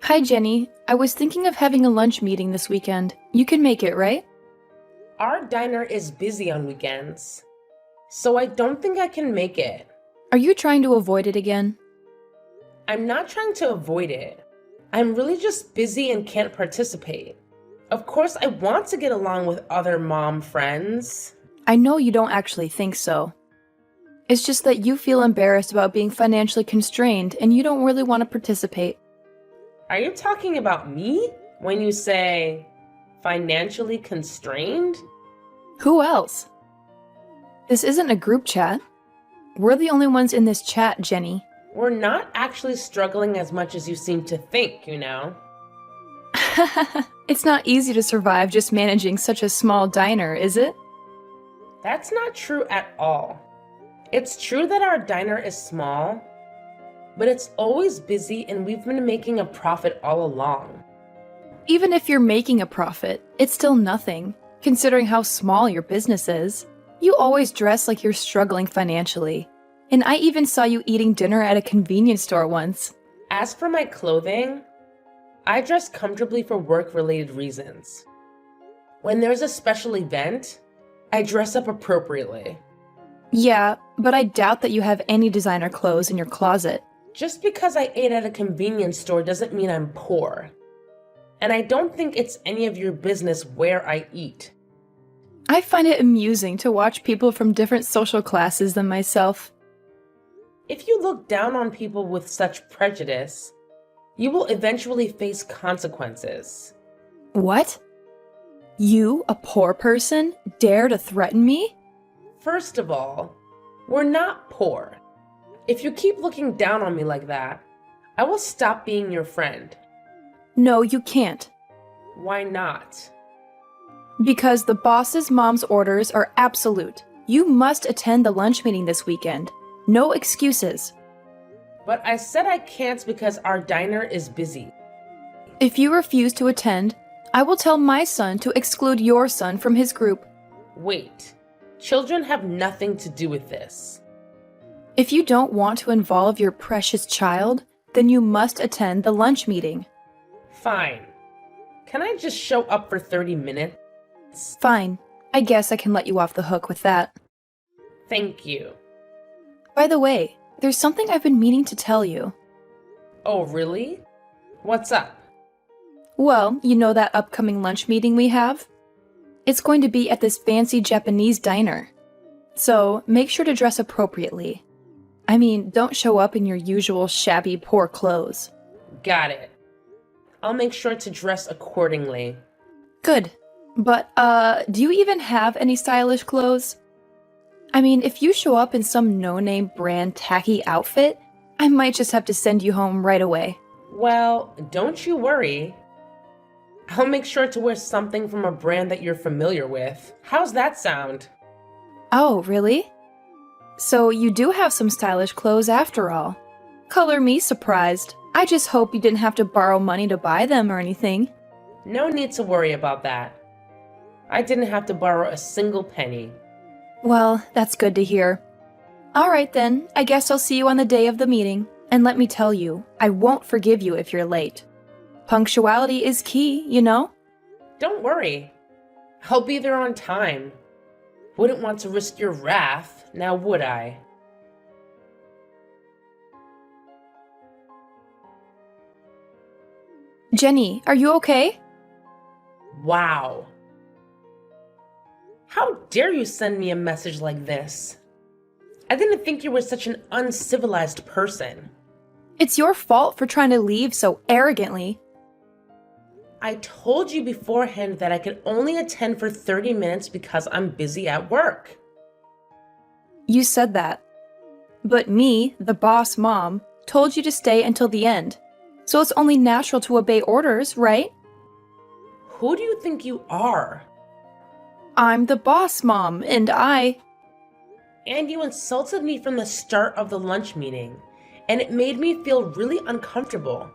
Hi, Jenny. I was thinking of having a lunch meeting this weekend. You can make it, right? Our diner is busy on weekends, so I don't think I can make it. Are you trying to avoid it again? I'm not trying to avoid it. I'm really just busy and can't participate. Of course, I want to get along with other mom friends. I know you don't actually think so. It's just that you feel embarrassed about being financially constrained and you don't really want to participate. Are you talking about me when you say financially constrained? Who else? This isn't a group chat. We're the only ones in this chat, Jenny. We're not actually struggling as much as you seem to think. It's not easy to survive just managing such a small diner, is it? That's not true at all. It's true that our diner is small, but it's always busy and we've been making a profit all along. Even if you're making a profit, it's still nothing, considering how small your business is. You always dress like you're struggling financially. And I even saw you eating dinner at a convenience store once. As for my clothing, I dress comfortably for work-related reasons. When there's a special event, I dress up appropriately. Yeah, but I doubt that you have any designer clothes in your closet. Just because I ate at a convenience store doesn't mean I'm poor. And I don't think it's any of your business where I eat. I find it amusing to watch people from different social classes than myself. If you look down on people with such prejudice, you will eventually face consequences. What? You, a poor person, dare to threaten me? First of all, we're not poor. If you keep looking down on me like that, I will stop being your friend. No, you can't. Why not? Because the boss's mom's orders are absolute. You must attend the lunch meeting this weekend. No excuses. But I said I can't because our diner is busy. If you refuse to attend, I will tell my son to exclude your son from his group. Wait, children have nothing to do with this. If you don't want to involve your precious child, then you must attend the lunch meeting. Fine. Can I just show up for 30 minutes? Fine. I guess I can let you off the hook with that. Thank you. By the way, there's something I've been meaning to tell you. Oh, really? What's up? Well, you know that upcoming lunch meeting we have? It's going to be at this fancy Japanese diner. So, make sure to dress appropriately. I mean, don't show up in your usual shabby, poor clothes. Got it. I'll make sure to dress accordingly. Good. But, do you even have any stylish clothes? I mean, if you show up in some no-name brand tacky outfit, I might just have to send you home right away. Well, don't you worry. I'll make sure to wear something from a brand that you're familiar with. How's that sound? Oh, really? So you do have some stylish clothes after all. Color me surprised. I just hope you didn't have to borrow money to buy them or anything. No need to worry about that. I didn't have to borrow a single penny. Well, that's good to hear. Alright then, I guess I'll see you on the day of the meeting. And let me tell you, I won't forgive you if you're late. Punctuality is key, you know? Don't worry. I'll be there on time. Wouldn't want to risk your wrath, now would I? Jenny, are you okay? Wow. How dare you send me a message like this? I didn't think you were such an uncivilized person. It's your fault for trying to leave so arrogantly. I told you beforehand that I could only attend for 30 minutes because I'm busy at work. You said that. But me, the boss mom, told you to stay until the end. So it's only natural to obey orders, right? Who do you think you are? I'm the boss mom, and And you insulted me from the start of the lunch meeting, and it made me feel really uncomfortable.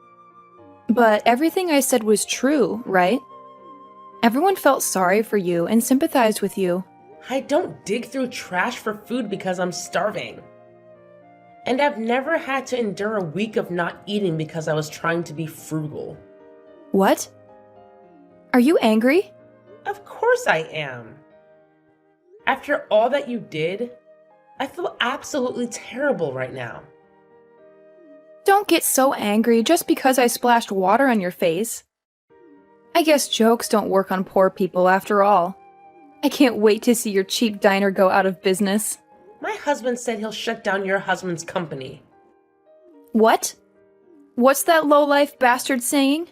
But everything I said was true, right? Everyone felt sorry for you and sympathized with you. I don't dig through trash for food because I'm starving. And I've never had to endure a week of not eating because I was trying to be frugal. What? Are you angry? Of course I am. After all that you did, I feel absolutely terrible right now. Don't get so angry just because I splashed water on your face. I guess jokes don't work on poor people after all. I can't wait to see your cheap diner go out of business. My husband said he'll shut down your husband's company. What? What's that low-life bastard saying?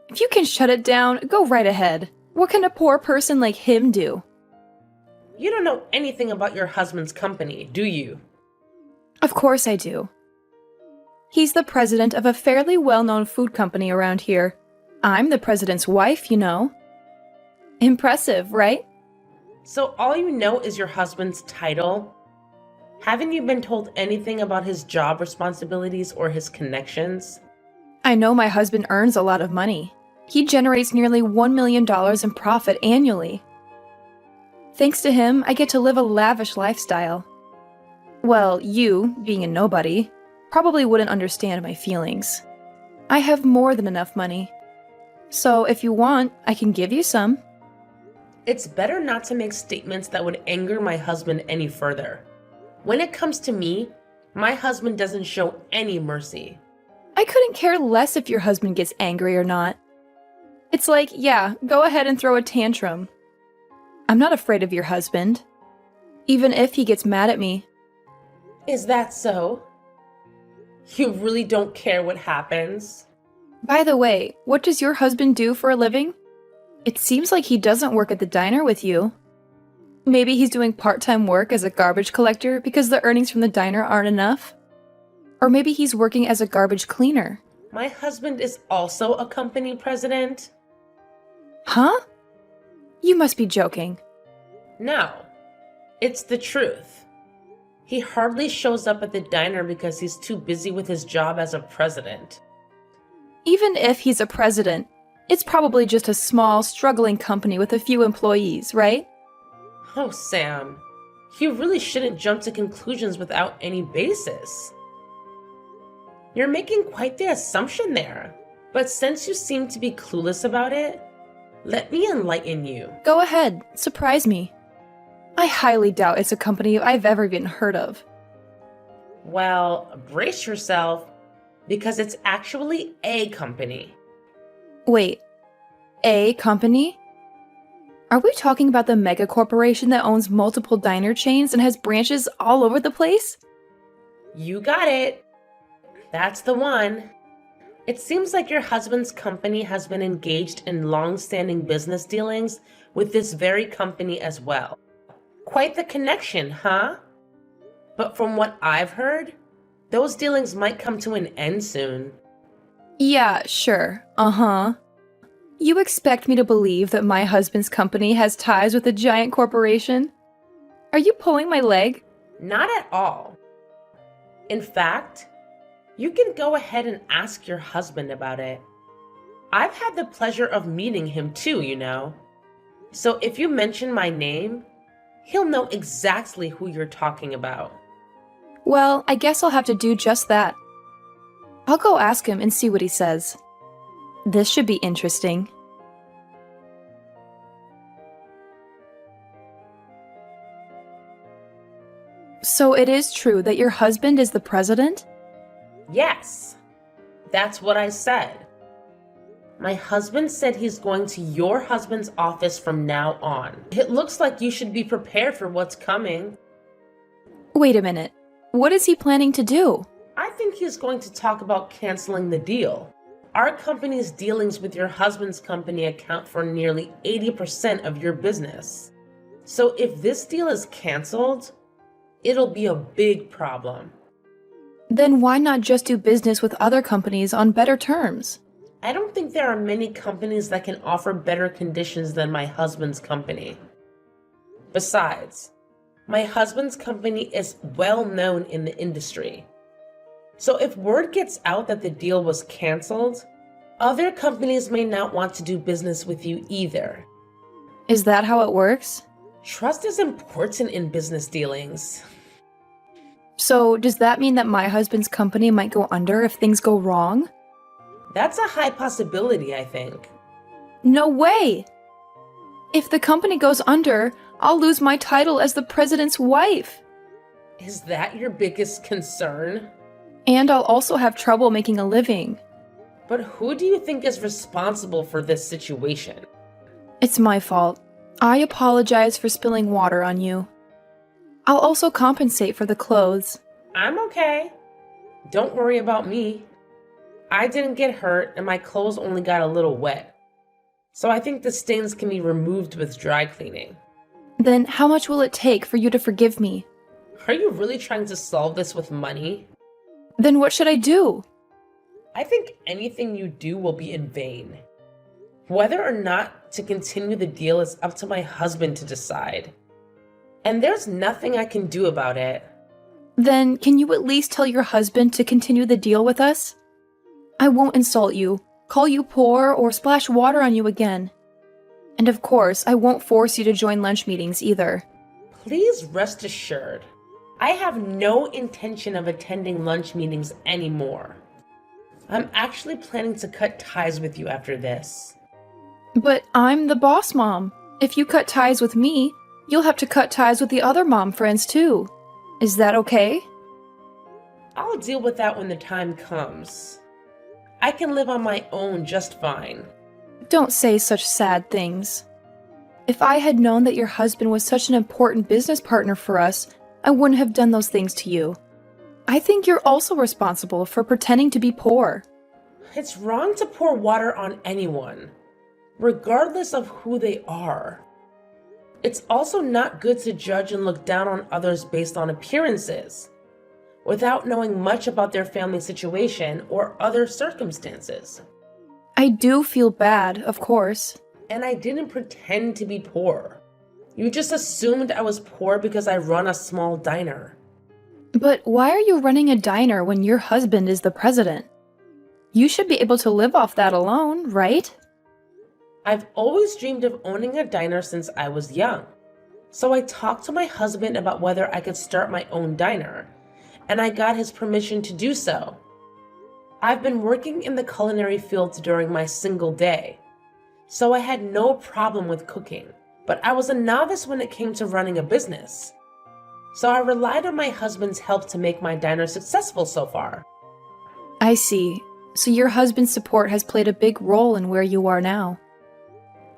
If you can shut it down, go right ahead. What can a poor person like him do? You don't know anything about your husband's company, do you? Of course I do. He's the president of a fairly well-known food company around here. I'm the president's wife, you know. Impressive, right? So all you know is your husband's title? Haven't you been told anything about his job responsibilities or his connections? I know my husband earns a lot of money. He generates nearly $1 million in profit annually. Thanks to him, I get to live a lavish lifestyle. Well, you, being a nobody, probably wouldn't understand my feelings. I have more than enough money. So if you want, I can give you some. It's better not to make statements that would anger my husband any further. When it comes to me, my husband doesn't show any mercy. I couldn't care less if your husband gets angry or not. It's like, yeah, go ahead and throw a tantrum. I'm not afraid of your husband, even if he gets mad at me. Is that so? You really don't care what happens? By the way, what does your husband do for a living? It seems like he doesn't work at the diner with you. Maybe he's doing part-time work as a garbage collector because the earnings from the diner aren't enough? Or maybe he's working as a garbage cleaner. My husband is also a company president? Huh? You must be joking. No, it's the truth. He hardly shows up at the diner because he's too busy with his job as a president. Even if he's a president, it's probably just a small, struggling company with a few employees, right? Oh, Sam, you really shouldn't jump to conclusions without any basis. You're making quite the assumption there, but since you seem to be clueless about it, let me enlighten you. Go ahead, surprise me. I highly doubt it's a company I've ever even heard of. Well, brace yourself, because it's actually a company. Wait, a company? Are we talking about the mega corporation that owns multiple diner chains and has branches all over the place? You got it. That's the one. It seems like your husband's company has been engaged in long-standing business dealings with this very company as well. Quite the connection, huh? But from what I've heard, those dealings might come to an end soon. Yeah, sure. Uh-huh. You expect me to believe that my husband's company has ties with a giant corporation? Are you pulling my leg? Not at all. In fact, you can go ahead and ask your husband about it. I've had the pleasure of meeting him too, you know. So if you mention my name, he'll know exactly who you're talking about. Well, I guess I'll have to do just that. I'll go ask him and see what he says. This should be interesting. So it is true that your husband is the president? Yes, that's what I said. My husband said he's going to your husband's office from now on. It looks like you should be prepared for what's coming. Wait a minute. What is he planning to do? I think he's going to talk about canceling the deal. Our company's dealings with your husband's company account for nearly 80% of your business. So if this deal is canceled, it'll be a big problem. Then why not just do business with other companies on better terms? I don't think there are many companies that can offer better conditions than my husband's company. Besides, my husband's company is well known in the industry. So if word gets out that the deal was canceled, other companies may not want to do business with you either. Is that how it works? Trust is important in business dealings. So, does that mean that my husband's company might go under if things go wrong? That's a high possibility, I think. No way! If the company goes under, I'll lose my title as the president's wife. Is that your biggest concern? And I'll also have trouble making a living. But who do you think is responsible for this situation? It's my fault. I apologize for spilling water on you. I'll also compensate for the clothes. I'm okay. Don't worry about me. I didn't get hurt and my clothes only got a little wet. So I think the stains can be removed with dry cleaning. Then how much will it take for you to forgive me? Are you really trying to solve this with money? Then what should I do? I think anything you do will be in vain. Whether or not to continue the deal is up to my husband to decide. And there's nothing I can do about it. Then can you at least tell your husband to continue the deal with us? I won't insult you, call you poor, or splash water on you again. And of course, I won't force you to join lunch meetings either. Please rest assured, I have no intention of attending lunch meetings anymore. I'm actually planning to cut ties with you after this. But I'm the boss mom. If you cut ties with me, you'll have to cut ties with the other mom friends too. Is that okay? I'll deal with that when the time comes. I can live on my own just fine. Don't say such sad things. If I had known that your husband was such an important business partner for us, I wouldn't have done those things to you. I think you're also responsible for pretending to be poor. It's wrong to pour water on anyone, regardless of who they are. It's also not good to judge and look down on others based on appearances, without knowing much about their family situation or other circumstances. I do feel bad, of course. And I didn't pretend to be poor. You just assumed I was poor because I run a small diner. But why are you running a diner when your husband is the president? You should be able to live off that alone, right? I've always dreamed of owning a diner since I was young. So I talked to my husband about whether I could start my own diner, and I got his permission to do so. I've been working in the culinary field during my single day, so I had no problem with cooking, but I was a novice when it came to running a business. So I relied on my husband's help to make my diner successful so far. I see. So your husband's support has played a big role in where you are now.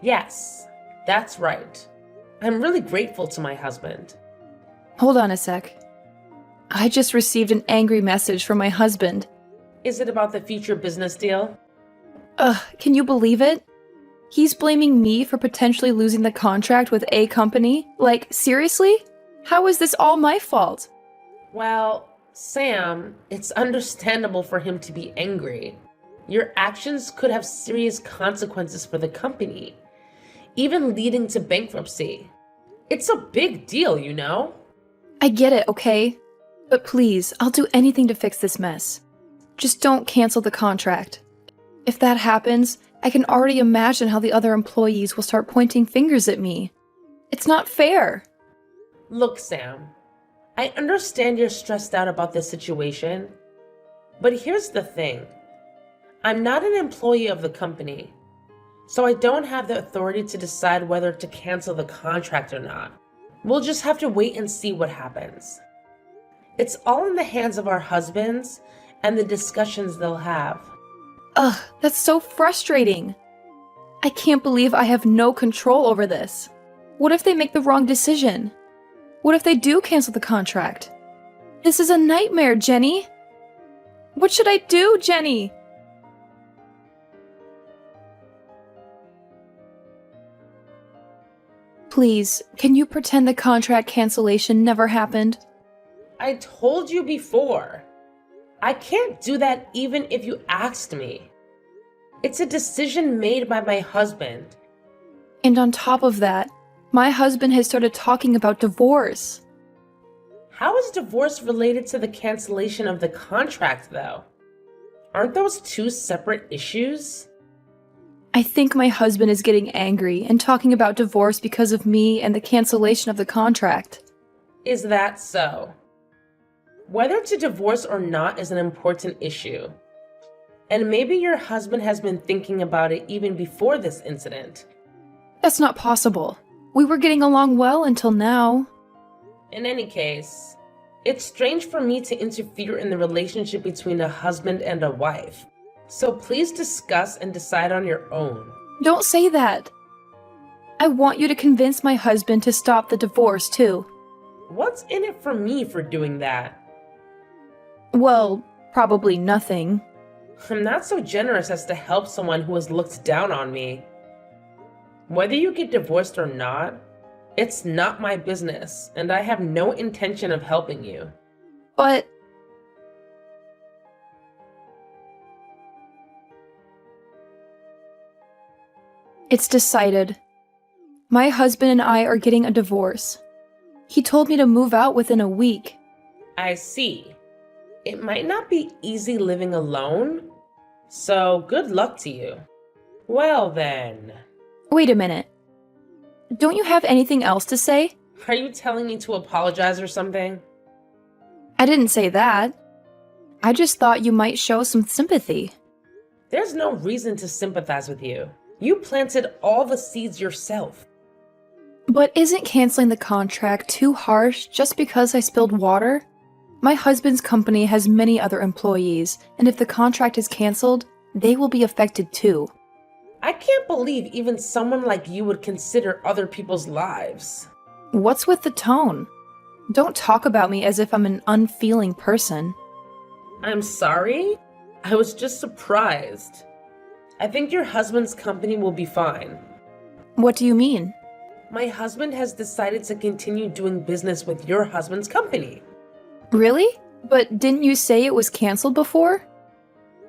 Yes, that's right. I'm really grateful to my husband. Hold on a sec. I just received an angry message from my husband. Is it about the future business deal? Can you believe it? He's blaming me for potentially losing the contract with a company? Like, seriously? How is this all my fault? Well, Sam, it's understandable for him to be angry. Your actions could have serious consequences for the company, even leading to bankruptcy. It's a big deal, you know? I get it, okay? But please, I'll do anything to fix this mess. Just don't cancel the contract. If that happens, I can already imagine how the other employees will start pointing fingers at me. It's not fair. Look, Sam, I understand you're stressed out about this situation, but here's the thing. I'm not an employee of the company, so I don't have the authority to decide whether to cancel the contract or not. We'll just have to wait and see what happens. It's all in the hands of our husbands and the discussions they'll have. Ugh, that's so frustrating. I can't believe I have no control over this. What if they make the wrong decision? What if they do cancel the contract? This is a nightmare, Jenny. What should I do, Jenny? Please, can you pretend the contract cancellation never happened? I told you before. I can't do that even if you asked me. It's a decision made by my husband. And on top of that, my husband has started talking about divorce. How is divorce related to the cancellation of the contract, though? Aren't those two separate issues? I think my husband is getting angry and talking about divorce because of me and the cancellation of the contract. Is that so? Whether to divorce or not is an important issue. And maybe your husband has been thinking about it even before this incident. That's not possible. We were getting along well until now. In any case, it's strange for me to interfere in the relationship between a husband and a wife. So please discuss and decide on your own. Don't say that. I want you to convince my husband to stop the divorce, too. What's in it for me for doing that? Well, probably nothing. I'm not so generous as to help someone who has looked down on me. Whether you get divorced or not, it's not my business, and I have no intention of helping you. But... It's decided. My husband and I are getting a divorce. He told me to move out within a week. I see. It might not be easy living alone, so good luck to you. Well then. Wait a minute. Don't you have anything else to say? Are you telling me to apologize or something? I didn't say that. I just thought you might show some sympathy. There's no reason to sympathize with you. You planted all the seeds yourself. But isn't canceling the contract too harsh just because I spilled water? My husband's company has many other employees, and if the contract is canceled, they will be affected too. I can't believe even someone like you would consider other people's lives. What's with the tone? Don't talk about me as if I'm an unfeeling person. I'm sorry? I was just surprised. I think your husband's company will be fine. What do you mean? My husband has decided to continue doing business with your husband's company. Really? But didn't you say it was canceled before?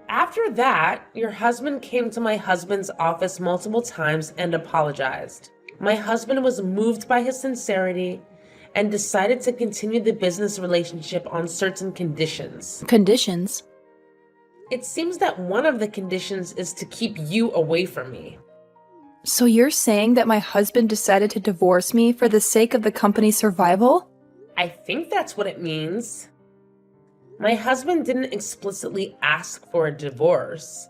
After that, your husband came to my husband's office multiple times and apologized. My husband was moved by his sincerity and decided to continue the business relationship on certain conditions. Conditions? It seems that one of the conditions is to keep you away from me. So you're saying that my husband decided to divorce me for the sake of the company's survival? I think that's what it means. My husband didn't explicitly ask for a divorce,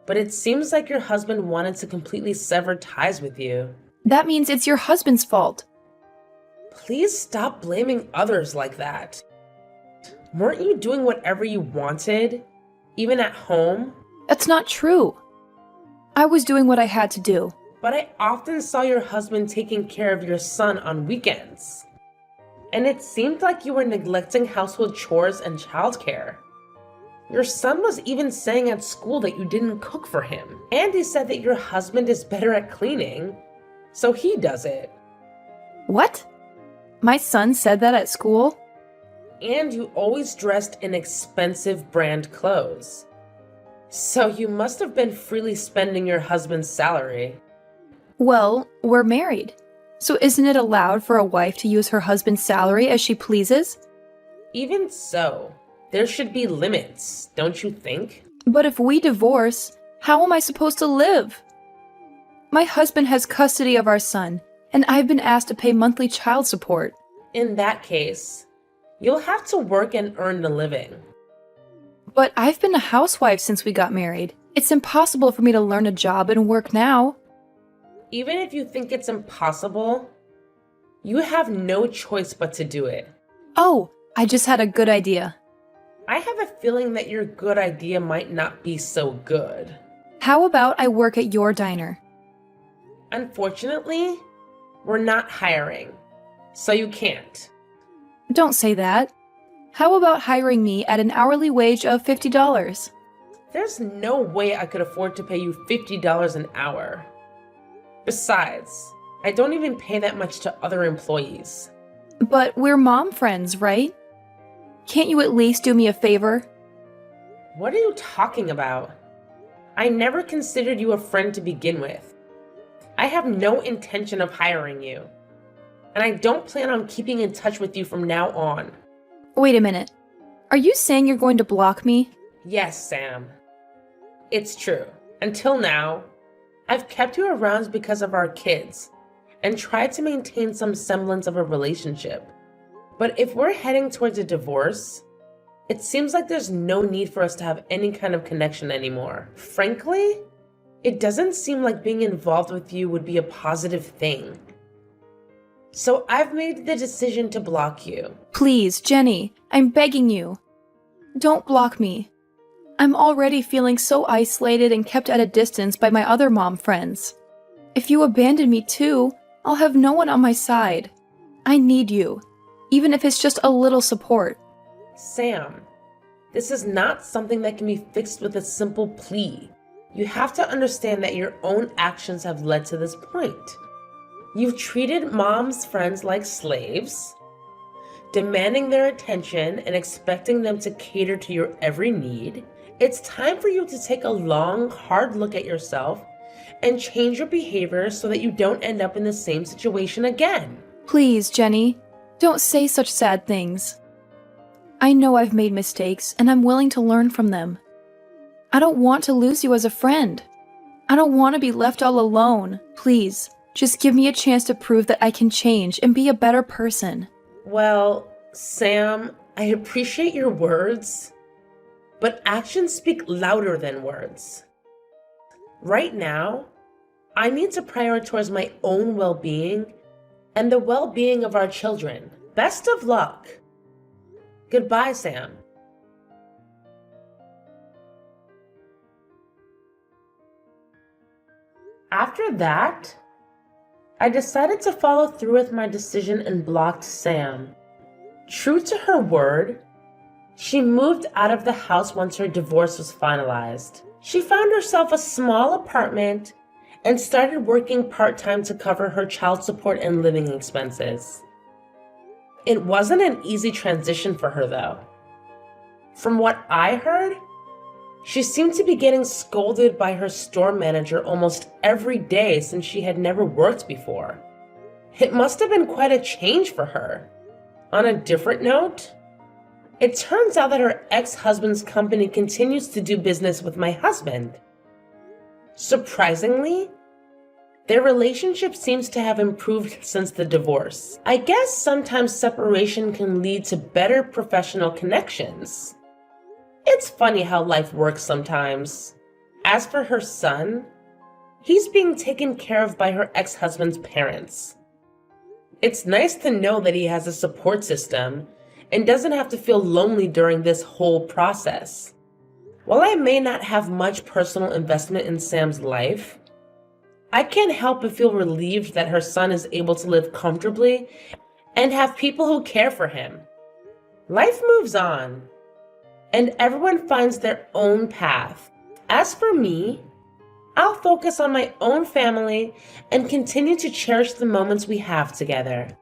but it seems like your husband wanted to completely sever ties with you. That means it's your husband's fault. Please stop blaming others like that. Weren't you doing whatever you wanted, even at home? That's not true. I was doing what I had to do. But I often saw your husband taking care of your son on weekends. And it seemed like you were neglecting household chores and childcare. Your son was even saying at school that you didn't cook for him. And he said that your husband is better at cleaning, so he does it. What? My son said that at school? And you always dressed in expensive brand clothes. So you must have been freely spending your husband's salary. Well, we're married. So isn't it allowed for a wife to use her husband's salary as she pleases? Even so, there should be limits, don't you think? But if we divorce, how am I supposed to live? My husband has custody of our son, and I've been asked to pay monthly child support. In that case, you'll have to work and earn a living. But I've been a housewife since we got married. It's impossible for me to learn a job and work now. Even if you think it's impossible, you have no choice but to do it. Oh, I just had a good idea. I have a feeling that your good idea might not be so good. How about I work at your diner? Unfortunately, we're not hiring, so you can't. Don't say that. How about hiring me at an hourly wage of $50? There's no way I could afford to pay you $50 an hour. Besides, I don't even pay that much to other employees. But we're mom friends, right? Can't you at least do me a favor? What are you talking about? I never considered you a friend to begin with. I have no intention of hiring you. And I don't plan on keeping in touch with you from now on. Wait a minute. Are you saying you're going to block me? Yes, Sam. It's true. Until now, I've kept you around because of our kids and tried to maintain some semblance of a relationship. But if we're heading towards a divorce, It seems like there's no need for us to have any kind of connection anymore. Frankly, it doesn't seem like being involved with you would be a positive thing. So I've made the decision to block you. Please, Jenny, I'm begging you. Don't block me. I'm already feeling so isolated and kept at a distance by my other mom friends. If you abandon me too, I'll have no one on my side. I need you, even if it's just a little support. Sam, this is not something that can be fixed with a simple plea. You have to understand that your own actions have led to this point. You've treated mom's friends like slaves, demanding their attention and expecting them to cater to your every need. It's time for you to take a long, hard look at yourself and change your behavior so that you don't end up in the same situation again. Please, Jenny, don't say such sad things. I know I've made mistakes, and I'm willing to learn from them. I don't want to lose you as a friend. I don't want to be left all alone. Please, just give me a chance to prove that I can change and be a better person. Well, Sam, I appreciate your words, but actions speak louder than words. Right now, I need to prioritize my own well-being and the well-being of our children. Best of luck. Goodbye, Sam. After that, I decided to follow through with my decision and blocked Sam. True to her word, she moved out of the house once her divorce was finalized. She found herself a small apartment and started working part-time to cover her child support and living expenses. It wasn't an easy transition for her, though. From what I heard, she seemed to be getting scolded by her store manager almost every day since she had never worked before. It must have been quite a change for her. On a different note, it turns out that her ex-husband's company continues to do business with my husband. Surprisingly, their relationship seems to have improved since the divorce. I guess sometimes separation can lead to better professional connections. It's funny how life works sometimes. As for her son, he's being taken care of by her ex-husband's parents. It's nice to know that he has a support system and doesn't have to feel lonely during this whole process. While I may not have much personal investment in Sam's life, I can't help but feel relieved that her son is able to live comfortably and have people who care for him. Life moves on, and everyone finds their own path. As for me, I'll focus on my own family and continue to cherish the moments we have together.